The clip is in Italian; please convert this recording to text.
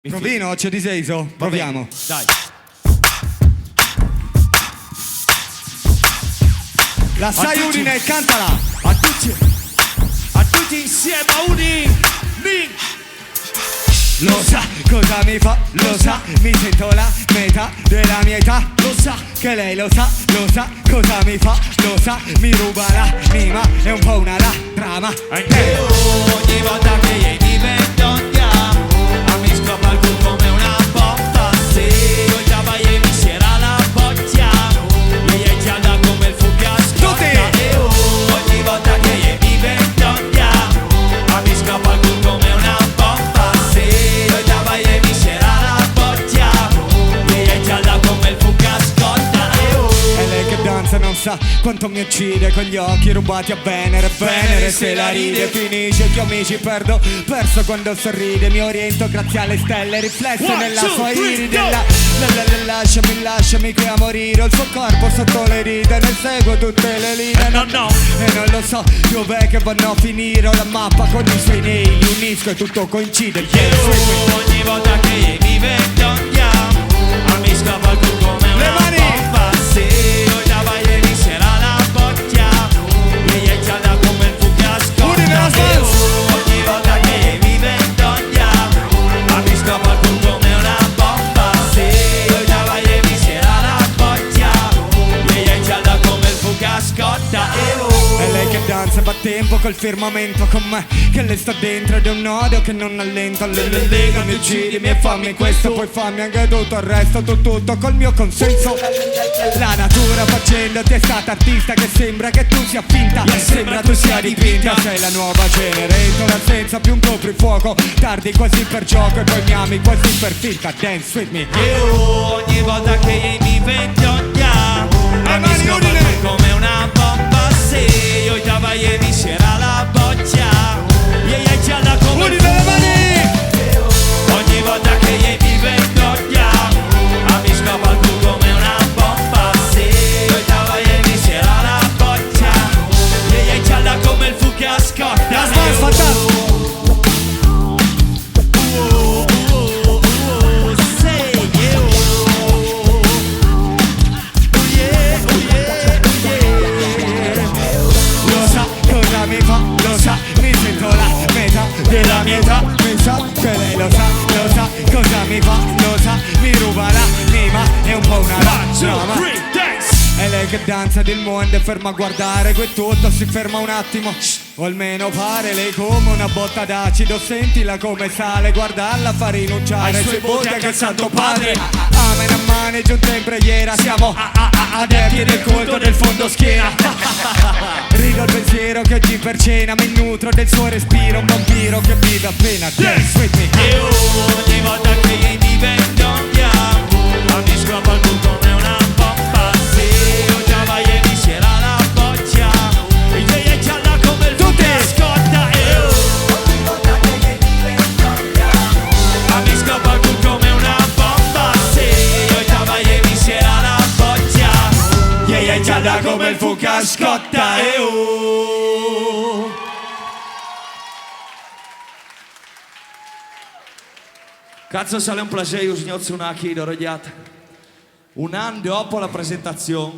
Provino, c'è di senso? Proviamo. Dai. La sai Udine, cantala. A tutti insieme a Udine. Lo sa cosa mi fa, lo sa, mi sento la metà della mia età. Lo sa che lei lo sa cosa mi fa, lo sa, mi ruba l'anima, è un po' una trama. Anche ogni volta che gli divento andiamo, a mi scoppa il culo come una botta. Se io già vai e mi sera la bocciamo, e è già da come il fuga scotta. E ogni volta che gli divento andiamo, a mi scoppa il culo come una bomba. Se io già vai e mi sera la bocciamo, e è già da come il fuga scotta. È lei che danza, non sa quanto mi uccide, con gli occhi rubati a Venere. Venere se la ride, finisce che amici perso quando sorride. Mi oriento grazie alle stelle riflesse nella sua iride. Lasciami qui a morire, ho il suo corpo sotto le dita, ne seguo tutte le linee. No. E non lo so dov'è che vanno a finire, ho la mappa con i suoi nail, unisco e tutto coincide. Ogni volta che mi vedo andiamo, a mi scappa il culo come una bomba. Se io già vai e mi sera la bocciamo, e è già da come il fuga scotta. Ogni volta che mi vedo andiamo, a mi scappa il culo come una bomba. Se io già vai e mi sera la bocciamo, e è già da come il fuga scotta. È lei che danza, fa tempo col firmamento con me, che le sta dentro ed è un odio che non allenta. Le lega, mi uccidimi e fammi questo, poi fammi anche tutto il resto, tutto col mio consenso. La natura facendoti è stata artista, che sembra che tu sia finta, sembra tu sia dipinta. Sei la nuova Generator, senza più un coprifuoco, tardi quasi per gioco e poi mi ami quasi per finta. Dance with me. Ogni volta che mi vedo andiamo, a mi scoppa il culo come una bomba. Se io già vai e mi sera la boccia, e è già da come il fumo. Ogni volta che mi vedo andiamo, a mi scoppa il culo come una bomba. Se io già vai e mi sera la boccia, e è già da come il fuga scotta. Della mia età, mi sa che lei lo sa cosa mi fa, lo sa, mi ruba l'anima, è un po' una trama. È lei che danza del mondo e ferma a guardare, quel tutto si ferma un attimo, o almeno pare. Lei come una botta d'acido, sentila come sale, guardarla fa rinunciare ai suoi voti anche il Santo Padre. Amen, amen, giunta in preghiera, siamo adepti del culto del fondo schiena. Rido il pensiero che oggi per cena mi nutro del suo respiro, un vampiro che vive appena. Dance with me. E ogni volta che mi vedo andiamo, a mi scoppa il culo come una bomba. Se io già vai e mi sera la boccia, e lei è gialla come il fuga scotta. E ogni volta che mi vedo andiamo, a mi scoppa il culo come una bomba. Se io già vai e mi sera la boccia, e lei è gialla come il fuga scotta. E Cazzo, sale un placer, io signor Tsunaki, un anno dopo la presentazione